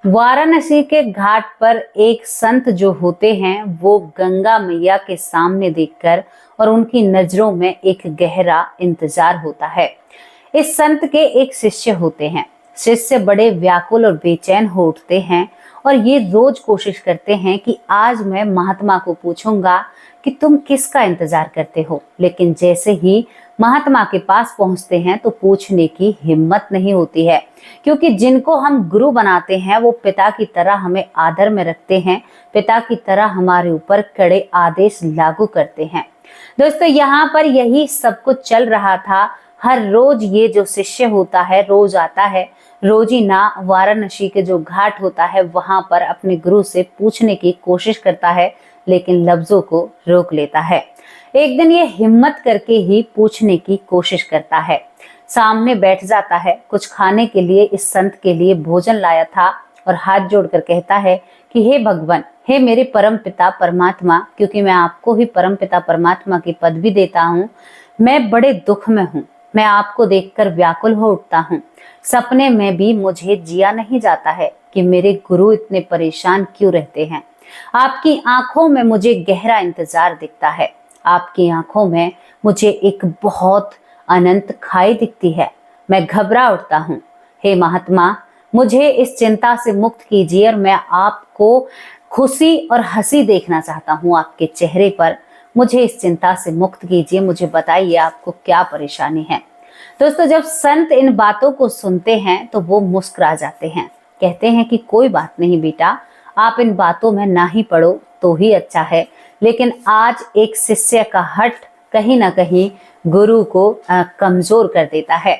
वाराणसी के घाट पर एक संत जो होते हैं वो गंगा मैया के सामने देखकर और उनकी नजरों में एक गहरा इंतजार होता है। इस संत के एक शिष्य होते हैं। शिष्य बड़े व्याकुल और बेचैन हो उठते हैं और ये रोज कोशिश करते हैं कि आज मैं महात्मा को पूछूंगा कि तुम किसका इंतजार करते हो, लेकिन जैसे ही महात्मा के पास पहुंचते हैं तो पूछने की हिम्मत नहीं होती है, क्योंकि जिनको हम गुरु बनाते हैं वो पिता की तरह हमें आदर में रखते हैं, पिता की तरह हमारे ऊपर कड़े आदेश लागू करते हैं। दोस्तों, यहाँ पर यही सब कुछ चल रहा था। हर रोज ये जो शिष्य होता है रोज आता है, रोजीना वाराणसी के जो घाट होता है वहां पर अपने गुरु से पूछने की कोशिश करता है, लेकिन लफ्जों को रोक लेता है। एक दिन ये हिम्मत करके ही पूछने की कोशिश करता है। सामने बैठ जाता है। कुछ खाने के लिए इस संत के लिए भोजन लाया था और हाथ जोड़कर कहता है कि हे भगवान, हे मेरे परम पिता परमात्मा, क्योंकि मैं आपको ही परम पिता परमात्मा की पदवी देता हूँ, मैं बड़े दुख में हूँ। मैं आपको देखकर व्याकुल हो उठता हूँ। सपने में भी मुझे जिया नहीं जाता है कि मेरे गुरु इतने परेशान क्यों रहते हैं। आपकी आंखों में मुझे गहरा इंतजार दिखता है। आपकी आंखों में मुझे एक बहुत अनंत खाई दिखती है। मैं घबरा उठता हूँ। हे महात्मा, मुझे इस चिंता से मुक्त कीजिए और मैं आपको खुशी और हंसी देखना चाहता हूँ आपके चेहरे पर। मुझे इस चिंता से मुक्त कीजिए, मुझे बताइए आपको क्या परेशानी है। दोस्तों, जब संत इन बातों को सुनते हैं तो वो मुस्कुरा जाते हैं। कहते हैं कि कोई बात नहीं बेटा, आप इन बातों में ना ही पड़ो तो ही अच्छा है। लेकिन आज एक शिष्य का हट कहीं ना कहीं गुरु को कमजोर कर देता है।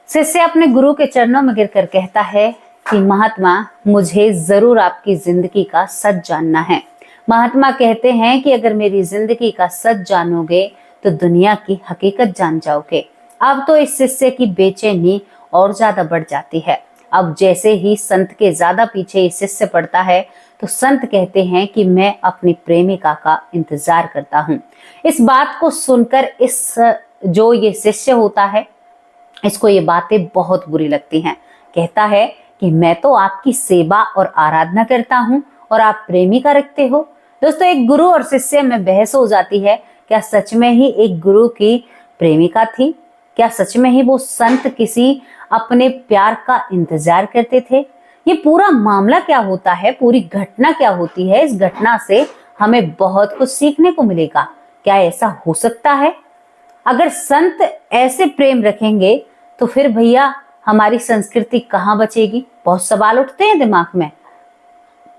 शिष्य अपने गुरु के चरणों में गिरकर कहता है कि महात्मा, मुझे जरूर आपकी जिंदगी का सच जानना है। महात्मा कहते हैं कि अगर मेरी जिंदगी का सच जानोगे तो दुनिया की हकीकत जान जाओगे। अब तो इस शिष्य की बेचैनी और ज्यादा बढ़ जाती है। अब जैसे ही संत के ज्यादा पीछे ये शिष्य पड़ता है तो संत कहते हैं कि मैं अपनी प्रेमिका का इंतजार करता हूँ। इस बात को सुनकर इस जो ये शिष्य होता है, इसको ये बातें बहुत बुरी लगती हैं। कहता है कि मैं तो आपकी सेवा और आराधना करता हूँ और आप प्रेमिका रखते हो। दोस्तों, एक गुरु और शिष्य में बहस हो जाती है। क्या सच में ही एक गुरु की प्रेमिका थी? क्या सच में ही वो संत किसी अपने प्यार का इंतजार करते थे? ये पूरा मामला क्या होता है, पूरी घटना क्या होती है? इस घटना से हमें बहुत कुछ सीखने को मिलेगा। क्या ऐसा हो सकता है? अगर संत ऐसे प्रेम रखेंगे तो फिर भैया हमारी संस्कृति कहाँ बचेगी? बहुत सवाल उठते हैं दिमाग में।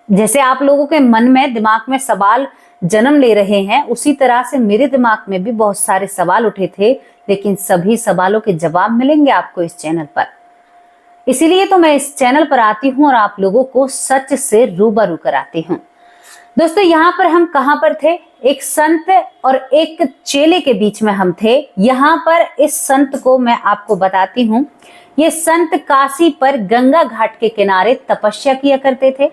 जैसे आप लोगों के मन में दिमाग में सवाल जन्म ले रहे हैं, उसी तरह से मेरे दिमाग में भी बहुत सारे सवाल उठे थे, लेकिन सभी सवालों के जवाब मिलेंगे आपको इस चैनल पर। इसीलिए तो मैं इस चैनल पर आती हूँ और आप लोगों को सच से रूबरू कराती हूँ। दोस्तों, यहाँ पर हम कहाँ पर थे? एक संत और एक चेले के बीच में हम थे। यहाँ पर इस संत को मैं आपको बताती हूँ। ये संत काशी पर गंगा घाट के किनारे तपस्या किया करते थे।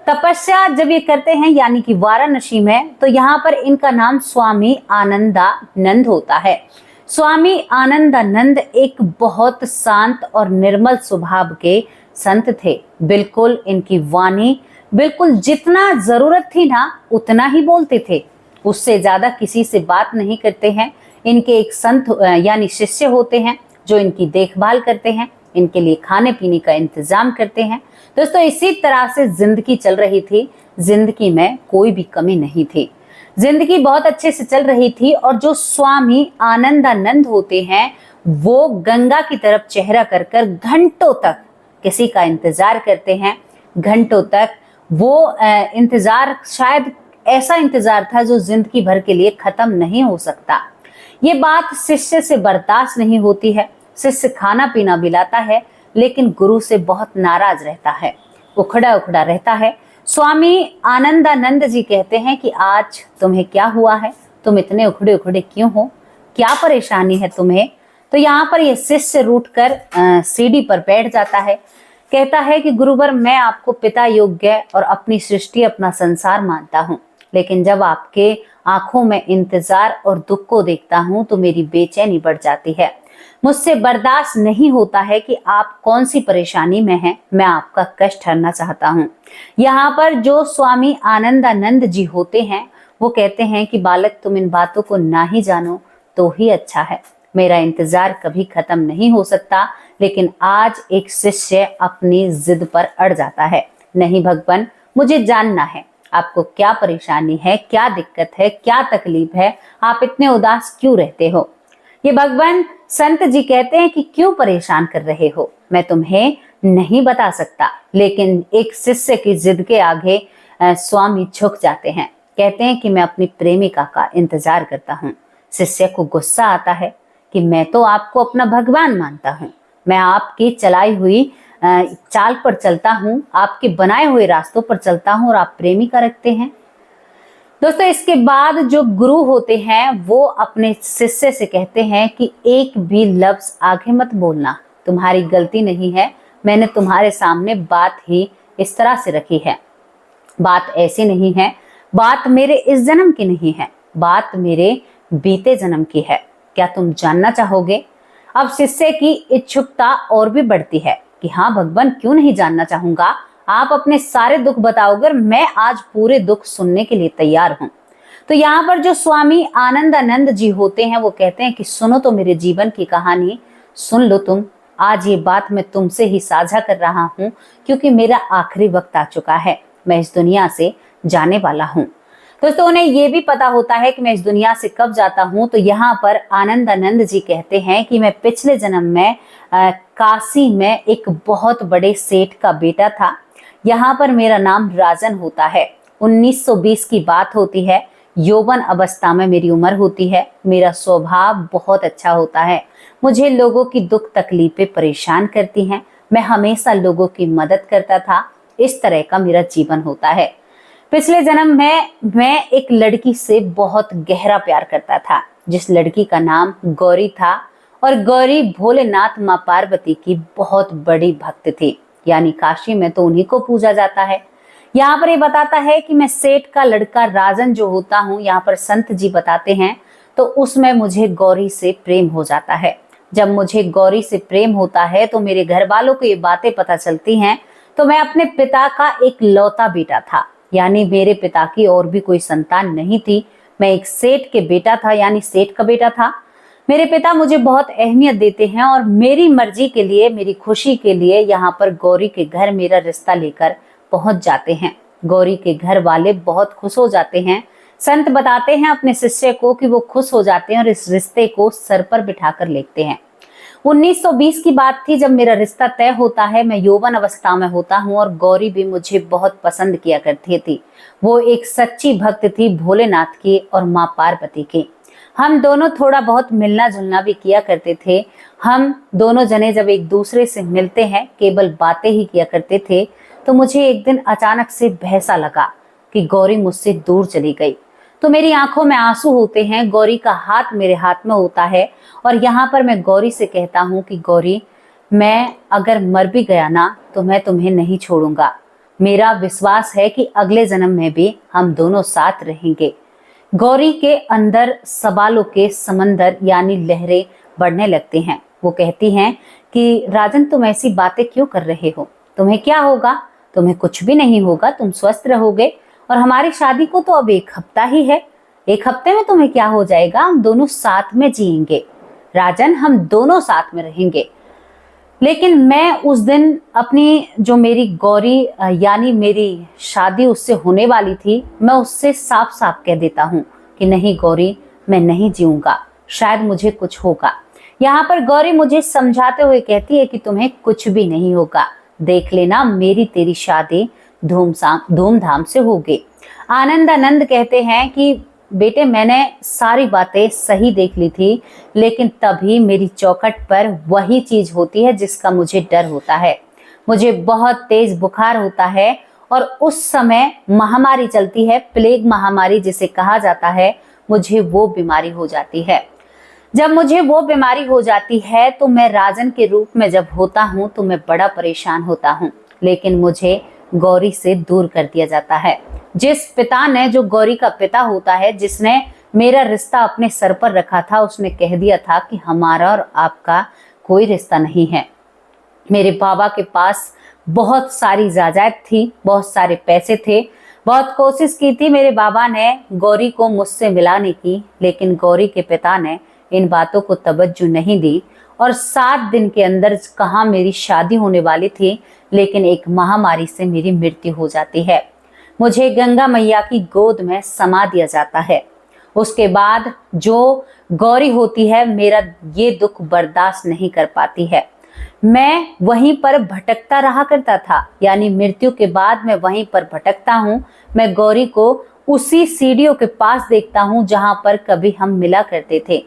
तपस्या जब ये करते हैं यानी कि वाराणसी में, तो यहाँ पर इनका नाम स्वामी आनंदानंद होता है। स्वामी आनंदानंद एक बहुत शांत और निर्मल स्वभाव के संत थे। बिल्कुल इनकी वाणी बिल्कुल जितना जरूरत थी ना उतना ही बोलते थे, उससे ज्यादा किसी से बात नहीं करते हैं। इनके एक संत यानी शिष्य होते हैं जो इनकी देखभाल करते हैं, इनके लिए खाने पीने का इंतजाम करते हैं। दोस्तों, इसी तरह से जिंदगी चल रही थी। जिंदगी में कोई भी कमी नहीं थी, जिंदगी बहुत अच्छे से चल रही थी। और जो स्वामी आनंदानंद होते हैं वो गंगा की तरफ चेहरा कर कर घंटों तक किसी का इंतजार करते हैं। घंटों तक वो इंतजार, शायद ऐसा इंतजार था जो जिंदगी भर के लिए खत्म नहीं हो सकता। ये बात शिष्य से बर्दाश्त नहीं होती है। शिष्य खाना पीना भी लाता है, लेकिन गुरु से बहुत नाराज रहता है, उखड़ा उखड़ा रहता है। स्वामी आनंदानंद जी कहते हैं कि आज तुम्हें क्या हुआ है? तुम इतने उखड़े उखड़े क्यों हो? क्या परेशानी है तुम्हें? तो यहाँ पर यह शिष्य रूठ कर सीढ़ी पर बैठ जाता है। कहता है कि गुरुवर, मैं आपको पिता योग्य और अपनी सृष्टि, अपना संसार मानता हूँ, लेकिन जब आपके आंखों में इंतजार और दुख को देखता हूँ तो मेरी बेचैनी बढ़ जाती है। मुझसे बर्दाश्त नहीं होता है कि आप कौन सी परेशानी में हैं, मैं आपका कष्ट हरना चाहता हूँ। यहाँ पर जो स्वामी आनंदानंद जी होते हैं वो कहते हैं कि बालक तुम इन बातों को ना ही जानो तो ही अच्छा है। मेरा इंतजार कभी खत्म नहीं हो सकता, लेकिन आज एक शिष्य अपनी जिद पर अड़ जाता है। नहीं भगवान, मुझे जानना है आपको क्या परेशानी है, क्या दिक्कत है, क्या तकलीफ है, आप इतने उदास क्यों रहते हो। ये भगवान संत जी कहते हैं कि क्यों परेशान कर रहे हो, मैं तुम्हें नहीं बता सकता। लेकिन एक शिष्य की जिद के आगे स्वामी झुक जाते हैं। कहते हैं कि मैं अपनी प्रेमिका का इंतजार करता हूँ। शिष्य को गुस्सा आता है कि मैं तो आपको अपना भगवान मानता हूँ, मैं आपकी चलाई हुई चाल पर चलता हूँ, आपके बनाए हुए रास्तों पर चलता हूँ और आप प्रेमिका रखते हैं। दोस्तों, इसके बाद जो गुरु होते हैं वो अपने शिष्य से कहते हैं कि एक भी लफ्ज आगे मत बोलना, तुम्हारी गलती नहीं है, मैंने तुम्हारे सामने बात ही इस तरह से रखी है। बात ऐसी नहीं है, बात मेरे इस जन्म की नहीं है, बात मेरे बीते जन्म की है। क्या तुम जानना चाहोगे? अब शिष्य की इच्छुकता और भी बढ़ती है कि हाँ भगवान, क्यों नहीं जानना चाहूंगा, आप अपने सारे दुख बताओगे, मैं आज पूरे दुख सुनने के लिए तैयार हूँ। तो यहाँ पर जो स्वामी आनंदानंद जी होते हैं वो कहते हैं कि सुनो तो मेरे जीवन की कहानी, सुन लो तुम। आज ये बात मैं तुमसे ही साझा कर रहा हूँ क्योंकि मेरा आखिरी वक्त आ चुका है, मैं इस दुनिया से जाने वाला हूँ। दोस्तों, उन्हें ये भी पता होता है कि मैं इस दुनिया से कब जाता हूँ। तो यहाँ पर आनंदानंद जी कहते हैं कि मैं पिछले जन्म में काशी में एक बहुत बड़े सेठ का बेटा था। यहाँ पर मेरा नाम राजन होता है। 1920 की बात होती है, यौवन अवस्था में मेरी उम्र होती है। मेरा स्वभाव बहुत अच्छा होता है, मुझे लोगों की दुख तकलीफें परेशान करती हैं, मैं हमेशा लोगों की मदद करता था। इस तरह का मेरा जीवन होता है। पिछले जन्म में मैं एक लड़की से बहुत गहरा प्यार करता था, जिस लड़की का नाम गौरी था। और गौरी भोलेनाथ माँ पार्वती की बहुत बड़ी भक्त थी, यानी काशी में तो उन्हीं को पूजा जाता है। यहाँ पर ये बताता है कि मैं सेठ का लड़का राजन जो होता हूँ, यहाँ पर संत जी बताते हैं, तो उसमें मुझे गौरी से प्रेम हो जाता है। जब मुझे गौरी से प्रेम होता है तो मेरे घर वालों को ये बातें पता चलती हैं। तो मैं अपने पिता का एक लौता बेटा था, यानी मेरे पिता की और भी कोई संतान नहीं थी। मैं एक सेठ के बेटा था, यानी सेठ का बेटा था। मेरे पिता मुझे बहुत अहमियत देते हैं और मेरी मर्जी के लिए, मेरी खुशी के लिए यहाँ पर गौरी के घर मेरा रिश्ता लेकर पहुंच जाते हैं। गौरी के घर वाले बहुत खुश हो जाते हैं। संत बताते हैं अपने शिष्य को कि वो खुश हो जाते हैं और इस रिश्ते को सर पर बिठाकर लेते हैं। 1920 की बात थी जब मेरा रिश्ता तय होता है। मैं यौवन अवस्था में होता हूँ और गौरी भी मुझे बहुत पसंद किया करती थी। वो एक सच्ची भक्त थी भोलेनाथ की और माँ पार्वती की। हम दोनों थोड़ा बहुत मिलना जुलना भी किया करते थे। हम दोनों जने जब एक दूसरे से मिलते हैं, केवल बातें ही किया करते थे। तो मुझे एक दिन अचानक से भैसा लगा कि गौरी मुझसे दूर चली गई। तो मेरी आंखों में आंसू होते हैं, गौरी का हाथ मेरे हाथ में होता है और यहाँ पर मैं गौरी से कहता हूँ कि गौरी, मैं अगर मर भी गया ना तो मैं तुम्हें नहीं छोड़ूंगा। मेरा विश्वास है कि अगले जन्म में भी हम दोनों साथ रहेंगे। गौरी के अंदर सवालों के समंदर यानी लहरें बढ़ने लगती हैं। वो कहती हैं कि राजन, तुम ऐसी बातें क्यों कर रहे हो, तुम्हें क्या होगा? तुम्हें कुछ भी नहीं होगा, तुम स्वस्थ रहोगे और हमारी शादी को तो अब 1 हफ्ता ही है। 1 हफ्ते में तुम्हें क्या हो जाएगा, हम दोनों साथ में जिएंगे राजन, हम दोनों साथ में रहेंगे। लेकिन मैं उस दिन अपनी जो मेरी गौरी यानी मेरी शादी उससे होने वाली थी, मैं उससे साफ साफ कह देता हूँ कि नहीं गौरी, मैं नहीं जीऊंगा, शायद मुझे कुछ होगा। यहाँ पर गौरी मुझे समझाते हुए कहती है कि तुम्हें कुछ भी नहीं होगा, देख लेना मेरी तेरी शादी धूमधाम से होगी। आनंदानंद कहते हैं कि बेटे, मैंने सारी बातें सही देख ली थी, लेकिन तभी मेरी चौखट पर वही चीज होती है जिसका मुझे डर होता है। मुझे बहुत तेज बुखार होता है और उस समय महामारी चलती है, प्लेग महामारी जिसे कहा जाता है, मुझे वो बीमारी हो जाती है। जब मुझे वो बीमारी हो जाती है तो मैं राजन के रूप में जब होता हूँ तो मैं बड़ा परेशान होता हूँ, लेकिन मुझे गौरी से दूर कर दिया जाता है। जिस पिता ने, जो गौरी का पिता होता है, जिसने मेरा रिश्ता अपने सर पर रखा था, उसने कह दिया था कि हमारा और आपका कोई रिश्ता नहीं है। मेरे बाबा के पास बहुत सारी जायदाद थी, बहुत सारे पैसे थे। बहुत कोशिश की थी मेरे बाबा ने गौरी को मुझसे मिलाने की, लेकिन गौरी के पिता ने इन बातों को तवज्जो नहीं दी और 7 दिन के अंदर कहाँ मेरी शादी होने वाली थी, लेकिन एक महामारी से मेरी मृत्यु हो जाती है। मुझे गंगा मैया की गोद में समा दिया जाता है। उसके बाद जो गौरी होती है मेरा ये दुख बर्दाश्त नहीं कर पाती है। मैं वहीं पर भटकता रहा करता था, यानी मृत्यु के बाद मैं वहीं पर भटकता हूँ। मैं गौरी को उसी सीढ़ियों के पास देखता हूँ जहां पर कभी हम मिला करते थे।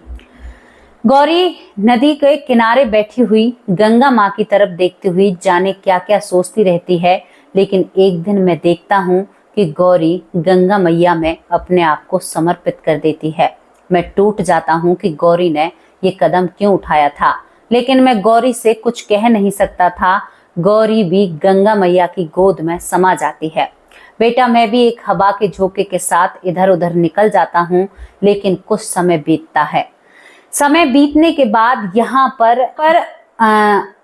गौरी नदी के किनारे बैठी हुई गंगा माँ की तरफ देखती हुई जाने क्या क्या सोचती रहती है, लेकिन एक दिन मैं देखता हूँ कि गौरी गंगा मैया में अपने आप को समर्पित कर देती है। मैं टूट जाता हूँ कि गौरी ने ये कदम क्यों उठाया था, लेकिन मैं गौरी से कुछ कह नहीं सकता था। गौरी भी गंगा मैया की गोद में समा जाती है। बेटा, मैं भी एक हवा के झोंके के साथ इधर उधर निकल जाता हूँ, लेकिन कुछ समय बीतता है। समय बीतने के बाद यहाँ पर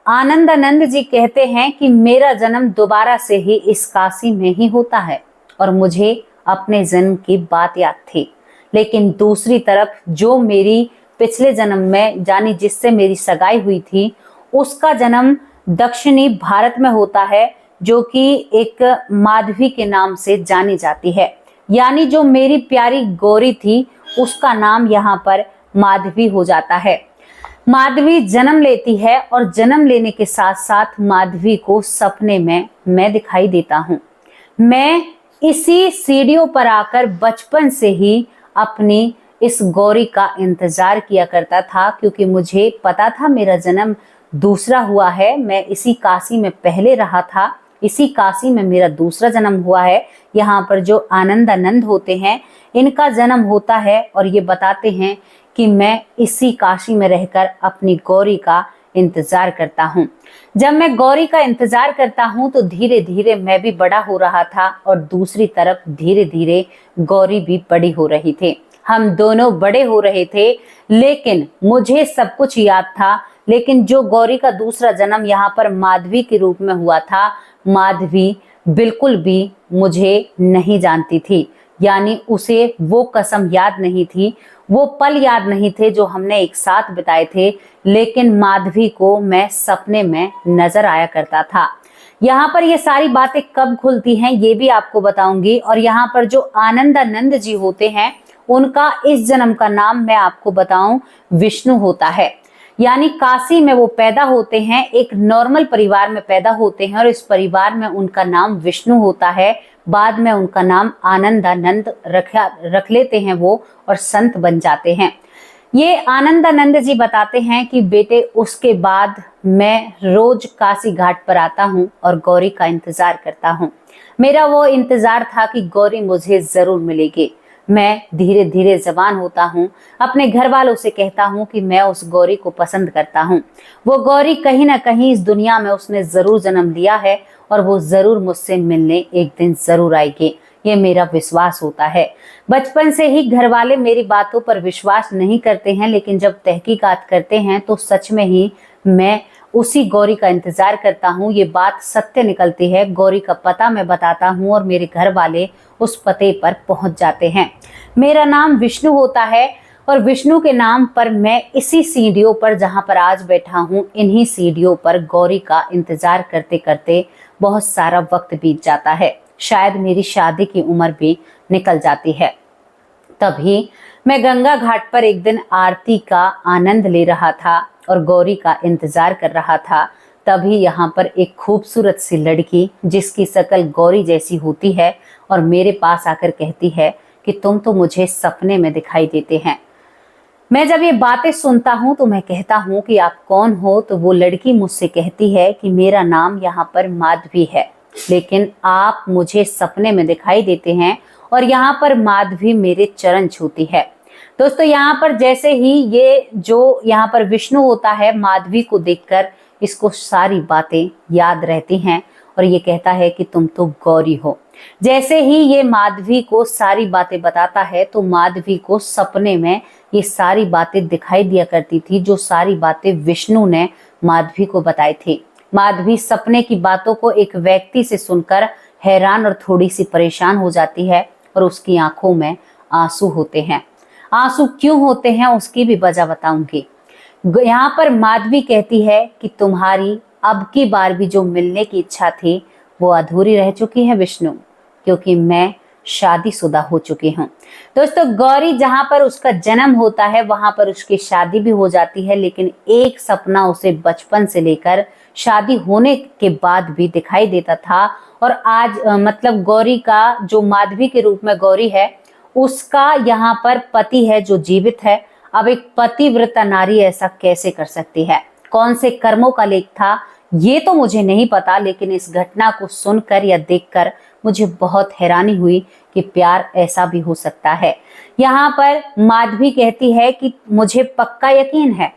आनंदानंद जी कहते हैं कि मेरा जन्म दोबारा से ही इस काशी में ही होता है और मुझे अपने जन्म की बात याद थी। लेकिन दूसरी तरफ जो मेरी पिछले जन्म में जानी जिससे मेरी सगाई हुई थी, उसका जन्म दक्षिणी भारत में होता है, जो कि एक माधवी के नाम से जानी जाती है। यानी जो मेरी प्यारी गौरी थी उसका नाम यहाँ पर माधवी हो जाता है। माधवी जन्म लेती है और जन्म लेने के साथ साथ माधवी को सपने में मैं दिखाई देता हूँ। मैं इसी सीढ़ियों पर आकर बचपन से ही अपनी इस गौरी का इंतजार किया करता था, क्योंकि मुझे पता था मेरा जन्म दूसरा हुआ है। मैं इसी काशी में पहले रहा था, इसी काशी में मेरा दूसरा जन्म हुआ है। यहाँ पर जो आनंदानंद होते हैं इनका जन्म होता है और ये बताते हैं कि मैं इसी काशी में रहकर अपनी गौरी का इंतजार करता हूँ। जब मैं गौरी का इंतजार करता हूँ तो धीरे धीरे मैं भी बड़ा हो रहा था और दूसरी तरफ धीरे धीरे गौरी भी बड़ी हो रही थी। हम दोनों बड़े हो रहे थे, लेकिन मुझे सब कुछ याद था। लेकिन जो गौरी का दूसरा जन्म यहाँ पर माधवी के रूप में हुआ था, माधवी बिल्कुल भी मुझे नहीं जानती थी। यानी उसे वो कसम याद नहीं थी, वो पल याद नहीं थे जो हमने एक साथ बिताए थे। लेकिन माधवी को मैं सपने में नजर आया करता था। यहाँ पर ये सारी बातें कब खुलती हैं ये भी आपको बताऊंगी। और यहाँ पर जो आनंदानंद जी होते हैं उनका इस जन्म का नाम मैं आपको बताऊं विष्णु होता है। यानी काशी में वो पैदा होते हैं, एक नॉर्मल परिवार में पैदा होते हैं और इस परिवार में उनका नाम विष्णु होता है। बाद में उनका नाम आनंदानंद रख लेते हैं वो और संत बन जाते हैं। ये आनंदानंद जी बताते हैं कि बेटे, उसके बाद मैं रोज काशी घाट पर आता हूँ और गौरी का इंतजार करता हूँ। मेरा वो इंतजार था कि गौरी मुझे जरूर मिलेगी। मैं धीरे धीरे जवान होता हूँ, अपने घर वालों से कहता हूँ कि मैं उस गौरी को पसंद करता हूँ। वो गौरी कहीं ना कहीं इस दुनिया में उसने जरूर जन्म लिया है और वो जरूर मुझसे मिलने एक दिन जरूर आएगी, ये मेरा विश्वास होता है। बचपन से ही घर वाले मेरी बातों पर विश्वास नहीं करते हैं, लेकिन जब तहकीकात करते हैं तो सच में ही मैं उसी गौरी का इंतजार करता हूँ। ये बात सत्य निकलती है। गौरी का पता मैं बताता हूँ और मेरे घर वाले उस पते पर पहुंच जाते हैं। मेरा नाम विष्णु होता है और विष्णु के नाम पर मैं इसी सीढ़ियों पर जहां पर आज बैठा हूँ, इन्हीं सीढ़ियों पर गौरी का इंतजार करते करते बहुत सारा वक्त बीत जाता है। शायद मेरी शादी की उम्र भी निकल जाती है। तभी मैं गंगा घाट पर एक दिन आरती का आनंद ले रहा था और गौरी का इंतजार कर रहा था। तभी यहाँ पर एक खूबसूरत सी लड़की जिसकी शक्ल गौरी जैसी होती है और मेरे पास आकर कहती है कि तुम तो मुझे सपने में दिखाई देते हैं। मैं जब ये बातें सुनता हूँ तो मैं कहता हूँ कि आप कौन हो? तो वो लड़की मुझसे कहती है कि मेरा नाम यहाँ पर माधवी है, लेकिन आप मुझे सपने में दिखाई देते हैं और यहाँ पर माधवी मेरे चरण छूती है। दोस्तों, यहाँ पर जैसे ही ये जो यहाँ पर विष्णु होता है, माधवी को देखकर इसको सारी बातें याद रहती हैं और ये कहता है कि तुम तो गौरी हो। जैसे ही ये माधवी को सारी बातें बताता है तो माधवी को सपने में ये सारी बातें दिखाई दिया करती थी, जो सारी बातें विष्णु ने माधवी को बताई थी। माधवी सपने की बातों को एक व्यक्ति से सुनकर हैरान और थोड़ी सी परेशान हो जाती है और उसकी आंखों में आंसू होते हैं। आंसू क्यों होते हैं उसकी भी वजह बताऊंगी। यहाँ पर माधवी कहती है कि तुम्हारी अब की बार भी जो मिलने की इच्छा थी वो अधूरी रह चुकी है विष्णु, क्योंकि मैं शादीशुदा हो चुकी हूँ। दोस्तों, गौरी जहां पर उसका जन्म होता है वहां पर उसकी शादी भी हो जाती है, लेकिन एक सपना उसे बचपन से लेकर शादी होने के बाद भी दिखाई देता था। और आज मतलब गौरी का जो माधवी के रूप में गौरी है, उसका यहाँ पर पति है जो जीवित है। अब एक पतिव्रता नारी ऐसा कैसे कर सकती है? कौन से कर्मों का लेख था ये तो मुझे नहीं पता, लेकिन इस घटना को सुनकर या देखकर मुझे बहुत हैरानी हुई कि प्यार ऐसा भी हो सकता है। यहाँ पर माधवी कहती है कि मुझे पक्का यकीन है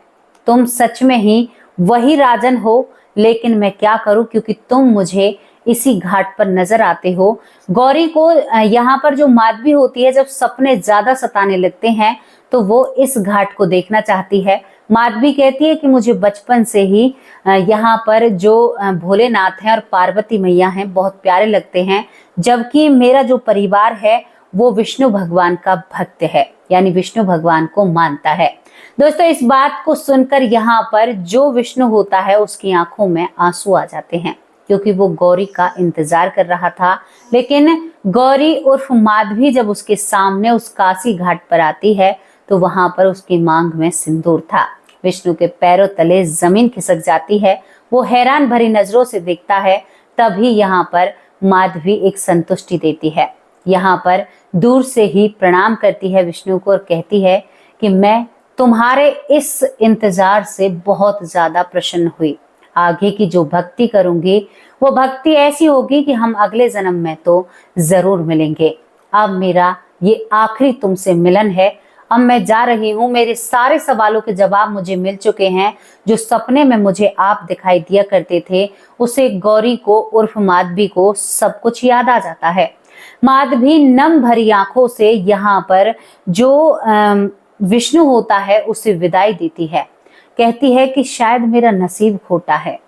तुम सच में ही वही राजन हो, लेकिन मैं क्या करूं क्योंकि तुम मुझे इसी घाट पर नजर आते हो। गौरी को यहाँ पर जो माधवी होती है, जब सपने ज्यादा सताने लगते हैं तो वो इस घाट को देखना चाहती है। माधवी कहती है कि मुझे बचपन से ही यहाँ पर जो भोलेनाथ हैं और पार्वती मैया हैं बहुत प्यारे लगते हैं, जबकि मेरा जो परिवार है वो विष्णु भगवान का भक्त है, यानी विष्णु भगवान को मानता है। दोस्तों, इस बात को सुनकर यहाँ पर जो विष्णु होता है उसकी आंखों में आंसू आ जाते हैं, क्योंकि वो गौरी का इंतजार कर रहा था। लेकिन गौरी उर्फ माधवी जब उसके सामने उस काशी घाट पर आती है तो वहां पर उसकी मांग में सिंदूर था। विष्णु के पैरों तले जमीन खिसक जाती है। वो हैरान भरी नजरों से देखता है। तभी यहाँ पर माधवी एक संतुष्टि देती है। यहाँ पर दूर से ही प्रणाम करती है विष्णु को और कहती है कि मैं तुम्हारे इस इंतजार से बहुत ज्यादा प्रसन्न हुई। आगे की जो भक्ति करूंगी वो भक्ति ऐसी होगी कि हम अगले जन्म में तो जरूर मिलेंगे। अब मेरा ये आखिरी तुमसे मिलन है। अब मैं जा रही हूँ। मेरे सारे सवालों के जवाब मुझे मिल चुके हैं। जो सपने में मुझे आप दिखाई दिया करते थे, उसे गौरी को उर्फ माधवी को सब कुछ याद आ जाता है। माधवी नम भरी आंखों से यहाँ पर जो विष्णु होता है उसे विदाई देती है। कहती है कि शायद मेरा नसीब खोटा है,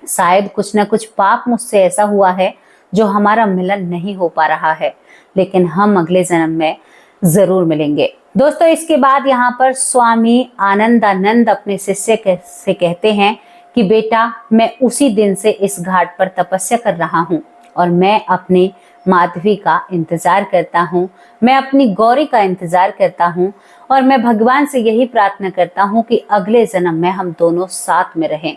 शायद कुछ न कुछ पाप मुझसे ऐसा हुआ है जो हमारा मिलन नहीं हो पा रहा है, लेकिन हम अगले जन्म में जरूर मिलेंगे। दोस्तों, इसके बाद यहाँ पर स्वामी आनंदानंद अपने शिष्य से कहते हैं कि बेटा, मैं उसी दिन से इस घाट पर तपस्या कर रहा हूँ और मैं अपनी माधवी का इंतजार करता हूँ, मैं अपनी गौरी का इंतजार करता हूँ और मैं भगवान से यही प्रार्थना करता हूँ कि अगले जन्म में हम दोनों साथ में रहें।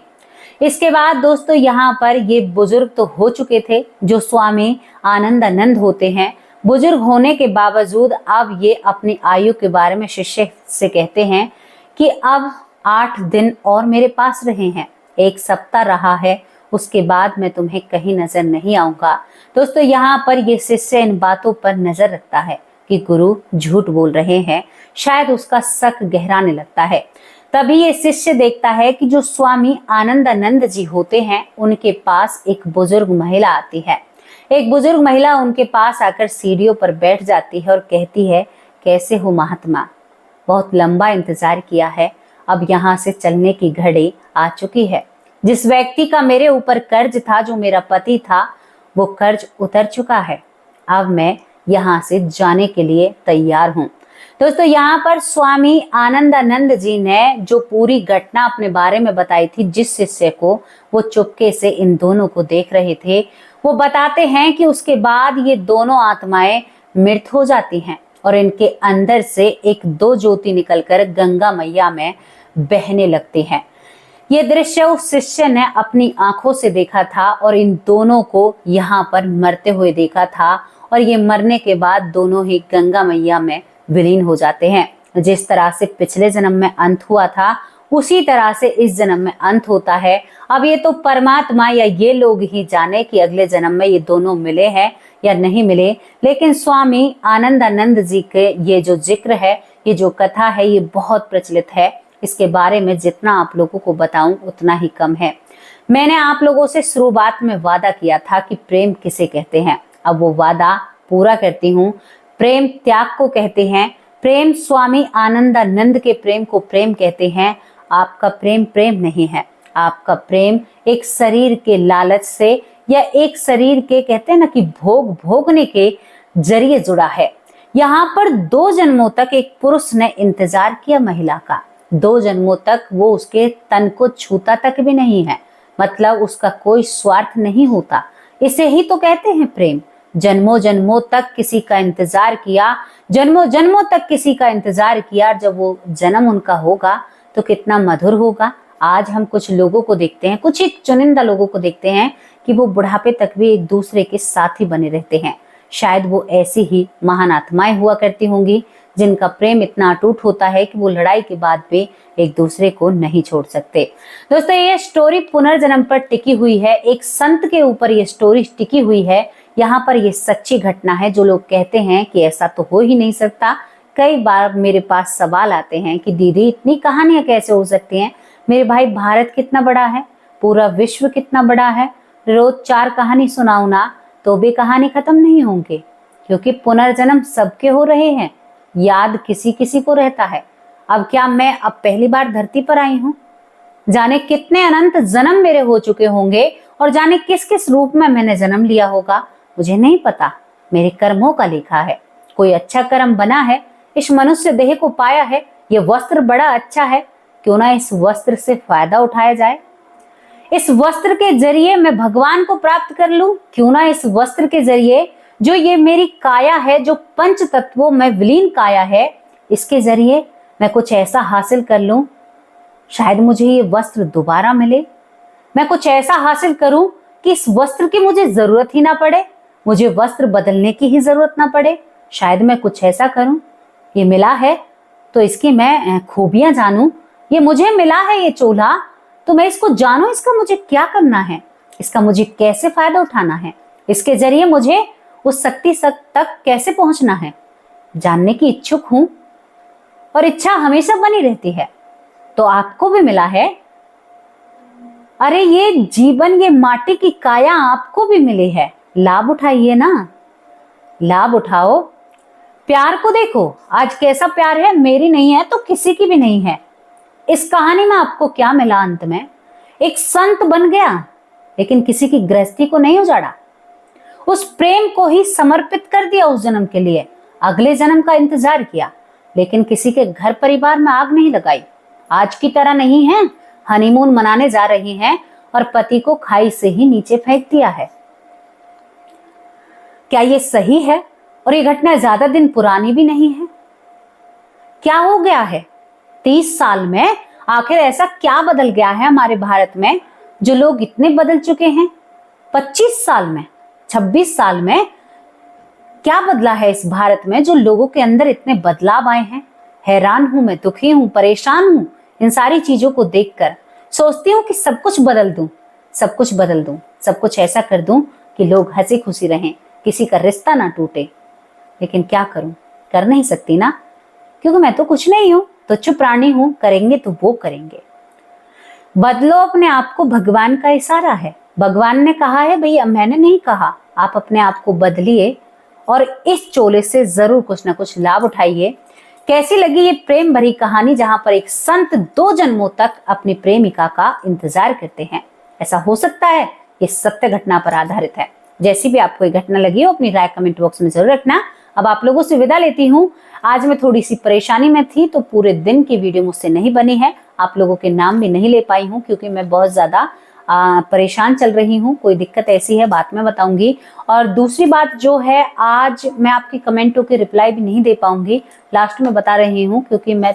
इसके बाद दोस्तों, यहाँ पर ये बुजुर्ग तो हो चुके थे जो स्वामी आनंदानंद होते हैं। बुजुर्ग होने के बावजूद अब ये अपनी आयु के बारे में शिष्य से कहते हैं कि अब 8 दिन और मेरे पास रहे हैं, 1 सप्ताह रहा है, उसके बाद मैं तुम्हें कहीं नजर नहीं आऊंगा। दोस्तों, यहाँ पर ये शिष्य इन बातों पर नजर रखता है कि गुरु झूठ बोल रहे हैं। शायद उसका शक गहराने लगता है। तभी ये शिष्य देखता है कि जो स्वामी आनंदानंद जी होते हैं उनके पास एक बुजुर्ग महिला आती है। एक बुजुर्ग महिला उनके पास आकर सीढ़ियों पर बैठ जाती है और कहती है, कैसे हो महात्मा? बहुत लंबा इंतजार किया है, अब यहाँ से चलने की घड़ी आ चुकी है। जिस व्यक्ति का मेरे ऊपर कर्ज था, जो मेरा पति था, वो कर्ज उतर चुका है। अब मैं यहाँ से जाने के लिए तैयार हूँ। दोस्तों, यहाँ पर स्वामी आनंदानंद जी ने जो पूरी घटना अपने बारे में बताई थी, जिस शिष्य को वो चुपके से इन दोनों को देख रहे थे, वो बताते हैं कि उसके बाद ये दोनों आत्माएं मृत हो जाती हैं और इनके अंदर से 1-2 ज्योति निकलकर गंगा मैया में बहने लगती हैं। ये दृश्य उस शिष्य ने अपनी आंखों से देखा था और इन दोनों को यहाँ पर मरते हुए देखा था और ये मरने के बाद दोनों ही गंगा मैया में विलीन हो जाते हैं। जिस तरह से पिछले जन्म में अंत हुआ था, उसी तरह से इस जन्म में अंत होता है। अब ये तो परमात्मा या ये लोग ही जाने कि अगले जन्म में ये दोनों मिले हैं या नहीं मिले, लेकिन स्वामी आनंदानंद जी के ये जो जिक्र है, ये जो कथा है, ये बहुत प्रचलित है। इसके बारे में जितना आप लोगों को बताऊं उतना ही कम है। मैंने आप लोगों से शुरुआत में वादा किया था कि प्रेम किसे कहते हैं। अब वो वादा पूरा करती हूँ। प्रेम त्याग को कहते हैं। प्रेम स्वामी आनंदानंद के प्रेम को प्रेम कहते हैं। आपका प्रेम प्रेम नहीं है। आपका प्रेम एक शरीर के लालच से या एक शरीर के कहते हैं ना कि भोग भोगने के जरिए जुड़ा है। यहाँ पर 2 जन्मों तक एक पुरुष ने इंतजार किया महिला का। 2 जन्मों तक वो उसके तन को छूता तक भी नहीं है, मतलब उसका कोई स्वार्थ नहीं होता। इसे ही तो कहते हैं प्रेम। जन्मों जन्मों तक किसी का इंतजार किया, जन्मों जन्मों तक किसी का इंतजार किया। जब वो जन्म उनका होगा तो कितना मधुर होगा। आज हम कुछ लोगों को देखते हैं, कुछ एक चुनिंदा लोगों को देखते हैं कि वो बुढ़ापे तक भी एक दूसरे के साथी बने रहते हैं। शायद वो ऐसी ही महान आत्माएं हुआ करती होंगी जिनका प्रेम इतना अटूट होता है कि वो लड़ाई के बाद भी एक दूसरे को नहीं छोड़ सकते। दोस्तों, ये स्टोरी पुनर्जन्म पर टिकी हुई है। एक संत के ऊपर ये स्टोरी टिकी हुई है। यहाँ पर ये सच्ची घटना है। जो लोग कहते हैं कि ऐसा तो हो ही नहीं सकता, कई बार मेरे पास सवाल आते हैं कि दीदी इतनी कहानियां कैसे हो सकती हैं। मेरे भाई, भारत कितना बड़ा है, पूरा विश्व कितना बड़ा है। रोज 4 कहानी सुनाऊं ना तो भी कहानी खत्म नहीं होंगे, क्योंकि पुनर्जन्म सबके हो रहे हैं। याद किसी किसी को रहता है। अब क्या मैं अब पहली बार धरती पर आई हूँ? जाने कितने अनंत जन्म मेरे हो चुके होंगे और जाने किस किस रूप में मैंने जन्म लिया होगा, मुझे नहीं पता। मेरे कर्मों का लेखा है। कोई अच्छा कर्म बना है, इस मनुष्य देह को पाया है, ये वस्त्र बड़ा अच्छा है, क्यों ना इस वस्त्र से फायदा उठाया जाए। इस वस्त्र के जरिए मैं भगवान को प्राप्त कर लूं, क्यों ना इस वस्त्र के जरिए जो ये मेरी काया है, जो 5 तत्वों में विलीन काया है, इसके जरिए मैं कुछ ऐसा हासिल कर लूं, शायद मुझे ये वस्त्र दोबारा मिले। मैं कुछ ऐसा हासिल करूं कि इस वस्त्र की मुझे जरूरत ही ना पड़े, मुझे वस्त्र बदलने की ही जरूरत ना पड़े। शायद मैं कुछ ऐसा करूं, ये मिला है तो इसकी मैं खूबियां जानूं। ये मुझे मिला है ये चोला, तो मैं इसको जानूं, इसका मुझे क्या करना है, इसका मुझे कैसे फायदा उठाना है, इसके जरिए मुझे उस शक्ति तक कैसे पहुंचना है, जानने की इच्छुक हूं। और इच्छा हमेशा बनी रहती है। तो आपको भी मिला है। अरे ये जीवन, ये माटी की काया आपको भी मिली है। लाभ उठाइए ना, लाभ उठाओ। प्यार को देखो, आज कैसा प्यार है। मेरी नहीं है तो किसी की भी नहीं है। इस कहानी में आपको क्या मिला? अंत में एक संत बन गया, लेकिन किसी की गृहस्थी को नहीं उजाड़ा। उस प्रेम को ही समर्पित कर दिया उस जन्म के लिए। अगले जन्म का इंतजार किया, लेकिन किसी के घर परिवार में आग नहीं लगाई। आज की तरह नहीं है, हनीमून मनाने जा रही हैं और पति को खाई से ही नीचे फेंक दिया है। क्या ये सही है? और ये घटना ज्यादा दिन पुरानी भी नहीं है। क्या हो गया है 30 साल में? आखिर ऐसा क्या बदल गया है हमारे भारत में जो लोग इतने बदल चुके हैं? 25 साल में, 26 साल में क्या बदला है इस भारत में जो लोगों के अंदर इतने बदलाव आए हैं? हैरान हूं मैं, दुखी हूं, परेशान हूं इन सारी चीजों को देखकर। सोचती हूँ कि सब कुछ बदल दूं, सब कुछ बदल दूं, सब कुछ ऐसा कर दूं कि लोग हंसी खुशी रहें, किसी का रिश्ता ना टूटे। लेकिन क्या करूं? कर नहीं सकती ना, क्योंकि मैं तो कुछ नहीं हूं, तुच्छ प्राणी हूं। करेंगे तो वो करेंगे। बदलो अपने आप को, भगवान का इशारा है। भगवान ने कहा है, भैया मैंने नहीं कहा। आप अपने आप को बदलिए और इस चोले से जरूर कुछ ना कुछ लाभ उठाइए। कैसी लगी ये प्रेम भरी कहानी, जहां पर एक संत 2 जन्मों तक अपनी प्रेमिका का इंतजार करते हैं? ऐसा हो सकता है? ये सत्य घटना पर आधारित है। जैसी भी आपको ये घटना लगी हो, अपनी राय कमेंट बॉक्स में जरूर रखना। अब आप लोगों से विदा लेती हूँ। आज मैं थोड़ी सी परेशानी में थी, तो पूरे दिन की वीडियो मुझसे नहीं बनी है। आप लोगों के नाम भी नहीं ले पाई हूँ, क्योंकि मैं बहुत ज्यादा परेशान चल रही हूँ। कोई दिक्कत ऐसी है, बात में बताऊंगी। और दूसरी बात जो है, आज मैं आपकी कमेंटों के रिप्लाई भी नहीं दे पाऊंगी, लास्ट में बता रही हूँ, क्योंकि मैं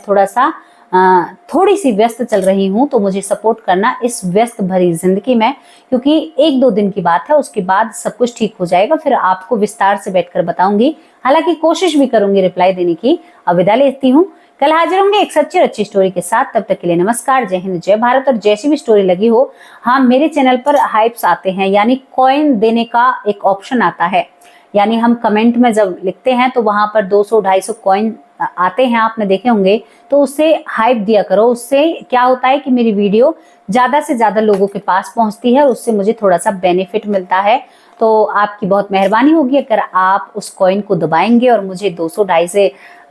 थोड़ी सी व्यस्त चल रही हूँ। तो मुझे सपोर्ट करना इस व्यस्त भरी जिंदगी में, क्योंकि 1-2 दिन की बात है, उसके बाद सब कुछ ठीक हो जाएगा। फिर आपको विस्तार से बैठकर बताऊंगी। हालांकि कोशिश भी करूंगी रिप्लाई देने की। अब विदा लेती हूँ, कल हाजिर होंगे एक सच्ची और अच्छी स्टोरी के साथ। तब तक के लिए नमस्कार, जय हिंद, जय भारत। और जैसी भी स्टोरी लगी हो, हाँ, मेरे चैनल पर हाइप्स आते हैं, यानी कॉइन देने का एक ऑप्शन आता है। यानी हम कमेंट में जब लिखते हैं तो वहां पर 200-250 कॉइन आते हैं, आपने देखे होंगे, तो उससे हाइप दिया करो। उससे क्या होता है कि मेरी वीडियो ज्यादा से ज्यादा लोगों के पास पहुंचती है, उससे मुझे थोड़ा सा बेनिफिट मिलता है। तो आपकी बहुत मेहरबानी होगी अगर आप उस कॉइन को दबाएंगे और मुझे 200-250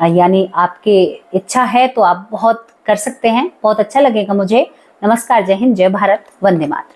यानी आपकी इच्छा है तो आप बहुत कर सकते हैं, बहुत अच्छा लगेगा मुझे। नमस्कार, जय हिंद, जय भारत, वंदे मातरम।